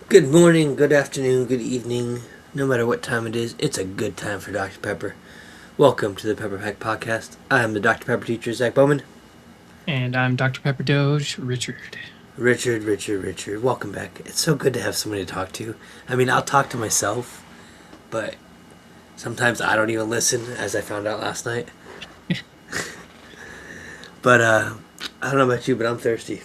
Good morning, good afternoon, good evening. No matter what time it is, it's a good time for Dr. Pepper. Welcome to the Pepper Pack Podcast. I am the Dr. Pepper teacher, Zach Bowman. And I'm Dr. Pepper Doge, Richard. Richard. Welcome back. It's so good to have somebody to talk to. I mean, I'll talk to myself, but sometimes I don't even listen, as I found out last night. But, I don't know about you, but I'm thirsty.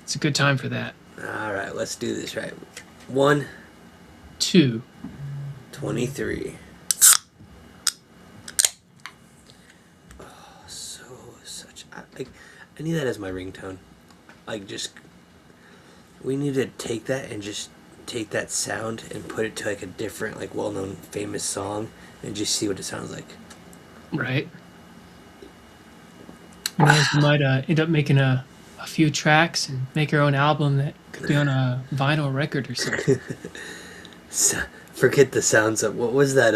It's a good time for that. Alright, let's do this right. 1, 2. 23. I need that as my ringtone. We need to take that and just take that sound and put it to a different, well-known, famous song and just see what it sounds like. Right. We might end up making a few tracks and make our own album that could be on a vinyl record or something. Forget the sounds of, what was that,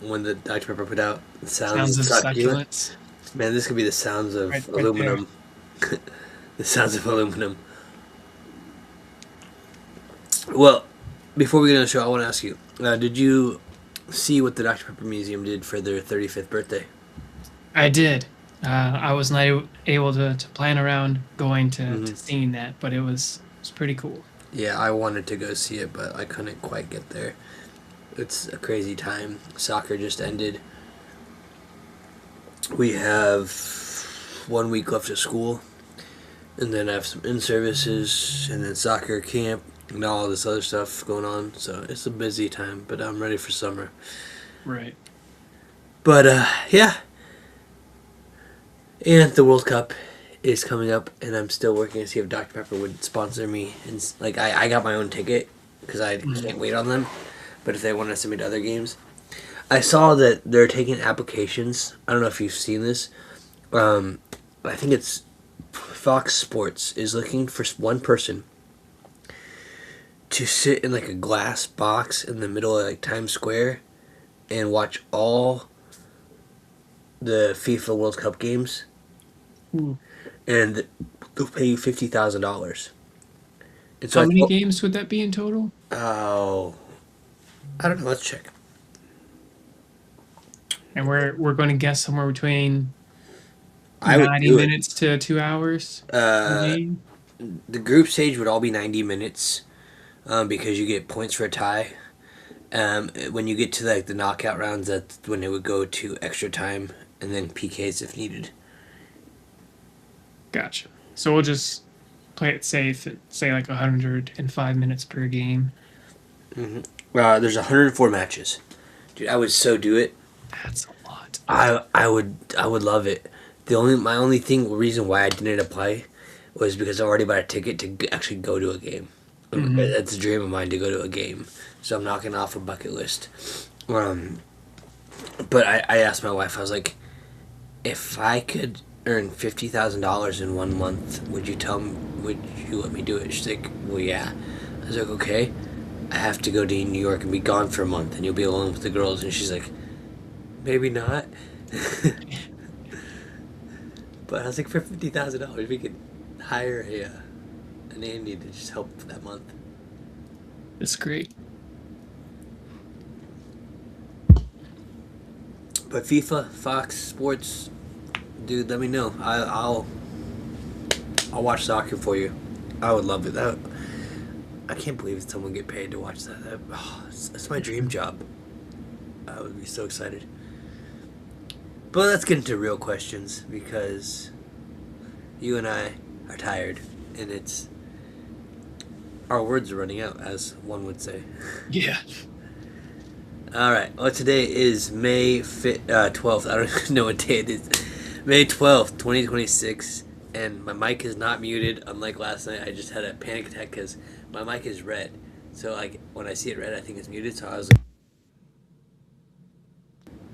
one that Dr. Pepper put out? Sounds of succulents. Man, this could be the sounds of aluminum. The sounds of aluminum. Well, before we get on the show, I want to ask you, did you see what the Dr. Pepper Museum did for their 35th birthday? I did. I was not able to plan around going to seeing that, but it was pretty cool. Yeah, I wanted to go see it, but I couldn't quite get there. It's a crazy time. Soccer just ended. We have 1 week left of school, and then I have some in-services, and then soccer camp, and all this other stuff going on. So it's a busy time, but I'm ready for summer. Right. But, yeah. And the World Cup is coming up, and I'm still working to see if Dr. Pepper would sponsor me. And I got my own ticket because I can't wait on them. But if they want to send me to other games, I saw that they're taking applications. I don't know if you've seen this. I think it's Fox Sports is looking for one person to sit in a glass box in the middle of Times Square and watch all the FIFA World Cup games. Ooh. And they'll pay you $50,000. So how many games would that be in total? Oh, I don't know. Let's check. And we're going to guess somewhere between I would 90 minutes to 2 hours. The group stage would all be 90 minutes, because you get points for a tie. When you get to the knockout rounds, that's when it would go to extra time and then PKs if needed. Gotcha. So we'll just play it safe and say 105 minutes per game. Mm-hmm. There's 104 matches. Dude, I would so do it. That's a lot. I would love it. My only reason why I didn't apply was because I already bought a ticket to actually go to a game. Mm-hmm. That's a dream of mine to go to a game. So I'm knocking off a bucket list. But I asked my wife, I was like, if I could earn $50,000 in 1 month, would you let me do it? She's like, well, yeah. I was like, okay. I have to go to New York and be gone for a month, and you'll be alone with the girls. And she's like, maybe not. But I was like, for $50,000, we could hire a nanny to just help for that month. That's great. But FIFA, Fox Sports, dude, let me know. I'll watch soccer for you. I would love it. I can't believe someone get paid to watch that. That's my dream job. I would be so excited. But let's get into real questions, because you and I are tired, and our words are running out, as one would say. Yeah. All right. Well, today is May 12th. I don't even know what day it is. May 12th, 2026, and my mic is not muted. Unlike last night, I just had a panic attack because my mic is red. So when I see it red, I think it's muted. So I was like,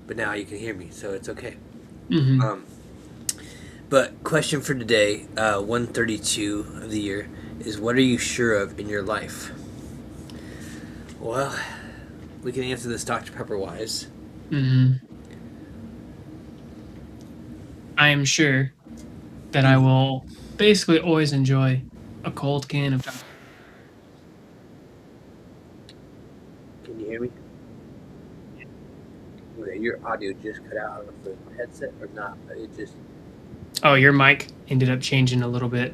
but now you can hear me, so it's okay. Mm-hmm. But question for today, 132 of the year, is what are you sure of in your life? Well, we can answer this Dr. Pepper wise. Mm-hmm. I am sure that I will basically always enjoy a cold can of Dr. your audio just cut out of the headset or not? It just. Oh, your mic ended up changing a little bit.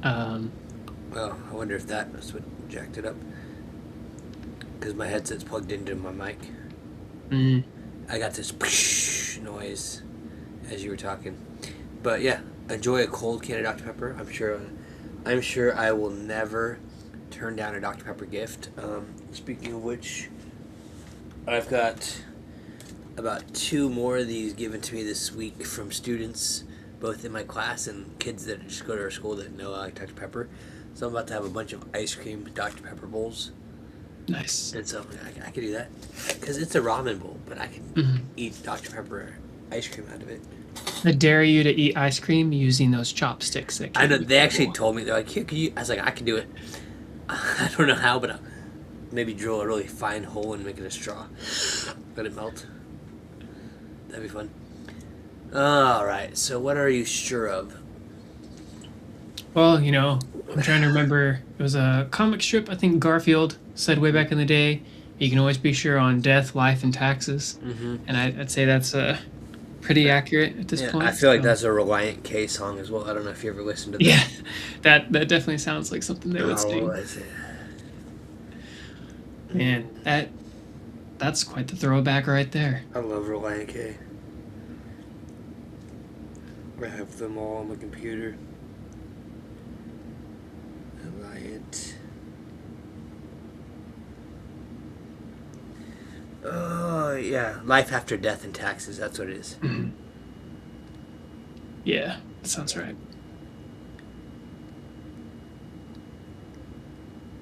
Oh, I wonder if that was what jacked it up. Because my headset's plugged into my mic. Mm, I got this noise as you were talking. But yeah, enjoy a cold can of Dr. Pepper. I'm sure I will never turn down a Dr. Pepper gift. Speaking of which, I've got about 2 more of these given to me this week from students, both in my class and kids that just go to our school that know I like Dr. Pepper. So I'm about to have a bunch of ice cream Dr. Pepper bowls. nice. And so I could do that. Because it's a ramen bowl, but I can eat Dr. Pepper ice cream out of it. I dare you to eat ice cream using those chopsticks. That I know, they actually told me, they're like, here, can you? I was like, I can do it. I don't know how, but I'll maybe drill a really fine hole and make it a straw. Let it melt. That'd be fun. Alright, so what are you sure of? Well, I'm trying to remember. It was a comic strip. I think Garfield said way back in the day, you can always be sure on death, life, and taxes. Mm-hmm. And I'd say that's pretty accurate at this point. I feel like that's a Reliant K song as well. I don't know if you ever listened to that. Yeah, that definitely sounds like something they would sing. Man, that's quite the throwback right there. I love Reliant K. I have them all on my computer. Reliant. Oh, yeah. Life After Death and Taxes. That's what it is. Mm-hmm. Yeah, that sounds right.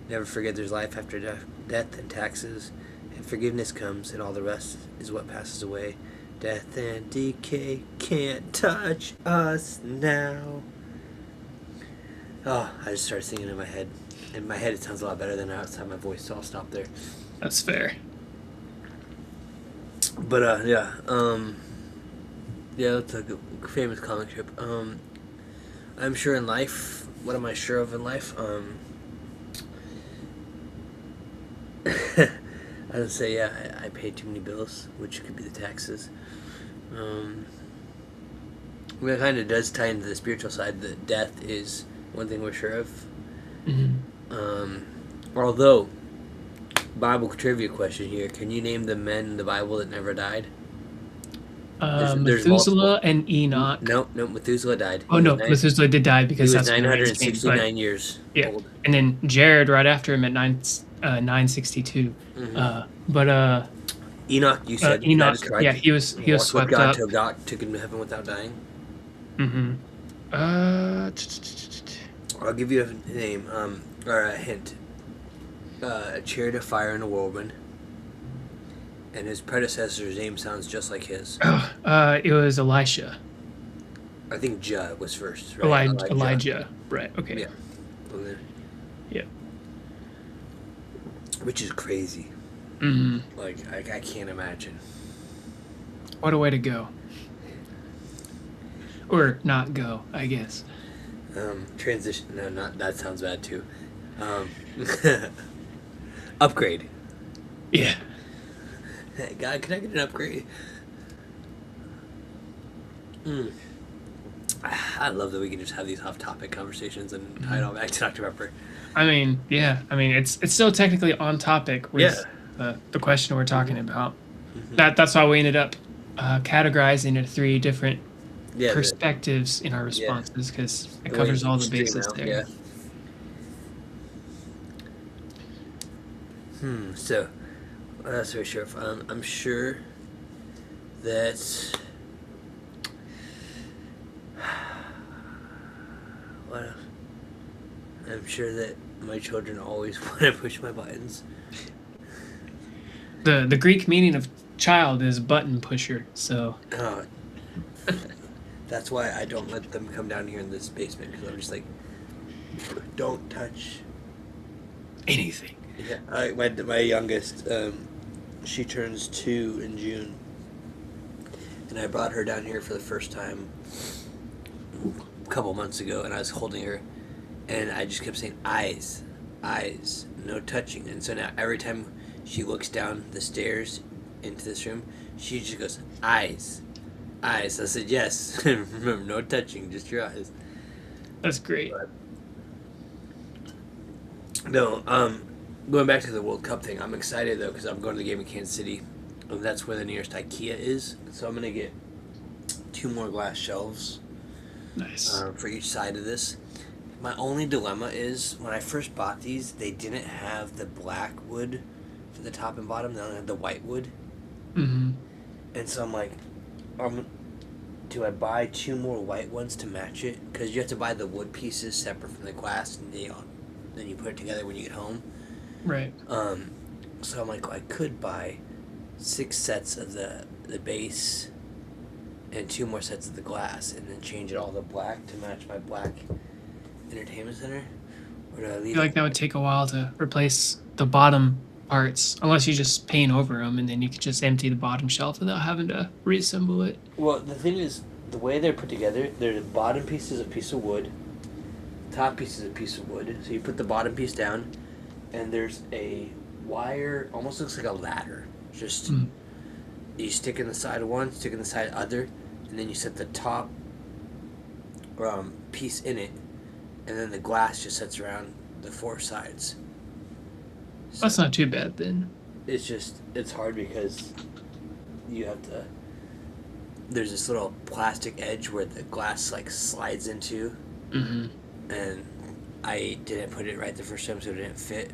Never forget there's life after death and taxes. And forgiveness comes, and all the rest is what passes away. Death and decay can't touch us now. Oh, I just started singing in my head. In my head, it sounds a lot better than outside my voice, so I'll stop there. That's fair. But, yeah, that's a good, famous comic strip. I'm sure in life, what am I sure of in life? I would say, yeah, I pay too many bills, which could be the taxes. It kind of does tie into the spiritual side that death is one thing we're sure of. Mm-hmm. Although, Bible trivia question here: can you name the men in the Bible that never died? There's Methuselah and Enoch. No, Methuselah died. Oh no, Methuselah did die because he was that's 969 years old. And then Jared right after him at 962. Mm-hmm. Enoch, you said Enoch. that is correct. Yeah, he was swept up. Till God took him to heaven without dying. Mm-hmm. I'll give you a name, or a hint. A chariot of fire and a whirlwind. And his predecessor's name sounds just like his. It was Elisha. I think Jah was first, right? Elijah. Right, okay. Yeah. Yeah. Which is crazy. Mm-hmm. Like, I can't imagine. What a way to go. Or not go, I guess. Transition. No, not that sounds bad too. Upgrade. Yeah. Hey, God, can I get an upgrade? I love that we can just have these off-topic conversations and tie it all back to Dr. Pepper. I mean, yeah. I mean, it's still technically on topic with the question we're talking about. Mm-hmm. That's why we ended up categorizing into 3 different perspectives in our responses, because it covers all the bases there. Yeah. So, that's very sure. I'm sure that what else? I'm sure that my children always want to push my buttons. The Greek meaning of child is button pusher, so. That's why I don't let them come down here in this basement, because I'm just like, don't touch anything. Yeah, my youngest, she turns 2 in June, and I brought her down here for the first time a couple months ago, and I was holding her, and I just kept saying, eyes, no touching. And so now every time she looks down the stairs into this room, She just goes, eyes. Eyes. I said, yes. Remember, no touching, just your eyes. That's great. But, no, going back to the World Cup thing, I'm excited, though, because I'm going to the game in Kansas City. And that's where the nearest IKEA is. So I'm going to get 2 more glass shelves. Nice. For each side of this. My only dilemma is, when I first bought these, they didn't have the black wood for the top and bottom. They only had the white wood. Mm-hmm. And so I'm like, do I buy 2 more white ones to match it? Because you have to buy the wood pieces separate from the glass, and then you put it together when you get home. Right. So I'm like, well, I could buy 6 sets of the base and 2 more sets of the glass, and then change it all to black to match my black entertainment center. Or do I leave? I feel like that would take a while to replace the bottom parts, unless you just paint over them, and then you could just empty the bottom shelf without having to reassemble it. Well, the thing is, the way they're put together, the bottom piece is a piece of wood, top piece is a piece of wood. So you put the bottom piece down, and there's a wire, almost looks like a ladder. Just you stick in the side of one, stick in the side of the other, and then you set the top piece in it, and then the glass just sits around the 4 sides. So that's not too bad then. It's hard because you have to. There's this little plastic edge where the glass like slides into, and I didn't put it right the first time, so it didn't fit.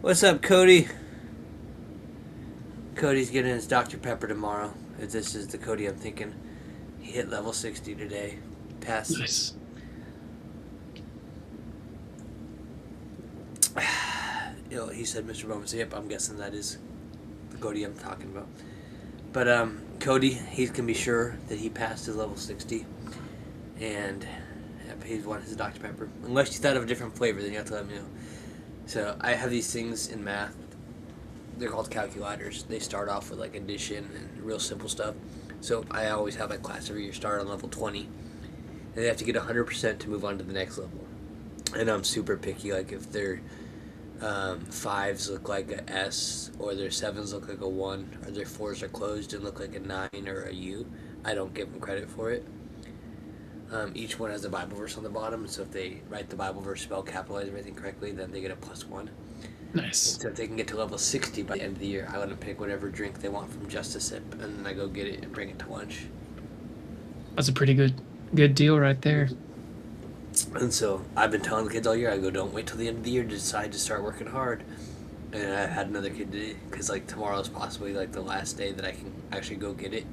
What's up, Cody? Cody's getting his Dr. Pepper tomorrow. If this is the Cody I'm thinking. He hit level 60 today. Passed. Nice. He said Mr. Bowman. So yep, I'm guessing that is the Cody I'm talking about. But Cody, he can be sure that he passed his level 60. And yep, he wanted his Dr. Pepper. Unless you thought of a different flavor, then you have to let me know. So I have these things in math. They're called calculators. They start off with like addition and real simple stuff. So I always have a class every year start on level 20. And they have to get 100% to move on to the next level. And I'm super picky. Like if their 5s look like a S, or their 7s look like a 1, or their 4s are closed and look like a 9 or a U, I don't give them credit for it. Each one has a Bible verse on the bottom, so if they write the Bible verse, spell, capitalize everything correctly, then they get a +1. Nice. And so if they can get to level 60 by the end of the year, I let them pick whatever drink they want from Just a Sip, and then I go get it and bring it to lunch. That's a pretty good deal right there. And so I've been telling the kids all year, I go, don't wait till the end of the year to decide to start working hard. And I had another kid today, because like tomorrow's possibly like the last day that I can actually go get it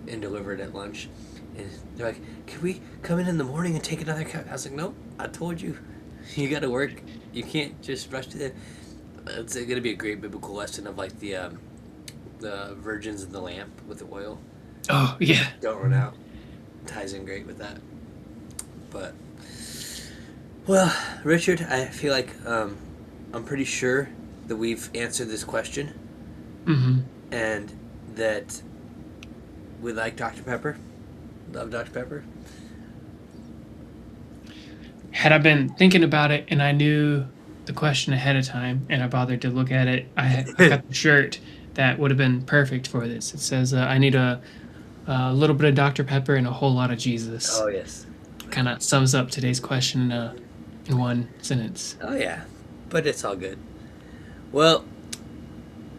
and deliver it at lunch. And they're like, can we come in the morning and take another cup? I was like, nope, I told you. You got to work. You can't just rush to it. It's going to be a great biblical lesson of like the virgins and the lamp with the oil. Oh, yeah. Don't run out. Ties in great with that. But, well, Richard, I feel like I'm pretty sure that we've answered this question. And that we like Dr. Pepper. Love Dr. Pepper. Had I been thinking about it and I knew the question ahead of time and I bothered to look at it, I got the shirt that would have been perfect for this. It says, I need a little bit of Dr. Pepper and a whole lot of Jesus. Oh, yes. Kind of sums up today's question in one sentence. Oh, yeah. But it's all good. Well,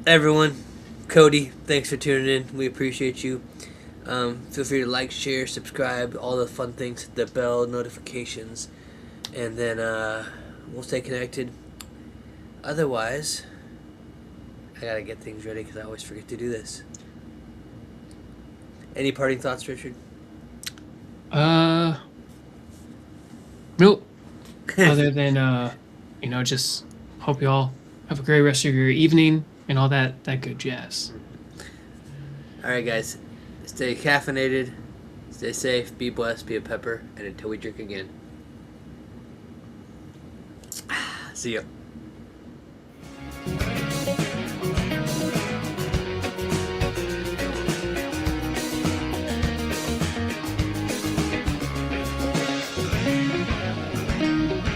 everyone, Cody, thanks for tuning in. We appreciate you. Feel free to like, share, subscribe, all the fun things, hit the bell, notifications, and then we'll stay connected. Otherwise, I gotta get things ready because I always forget to do this. Any parting thoughts, Richard? Nope. Other than, just hope you all have a great rest of your evening and all that good jazz. All right, guys. Stay caffeinated, stay safe, be blessed, be a pepper, and until we drink again. See ya.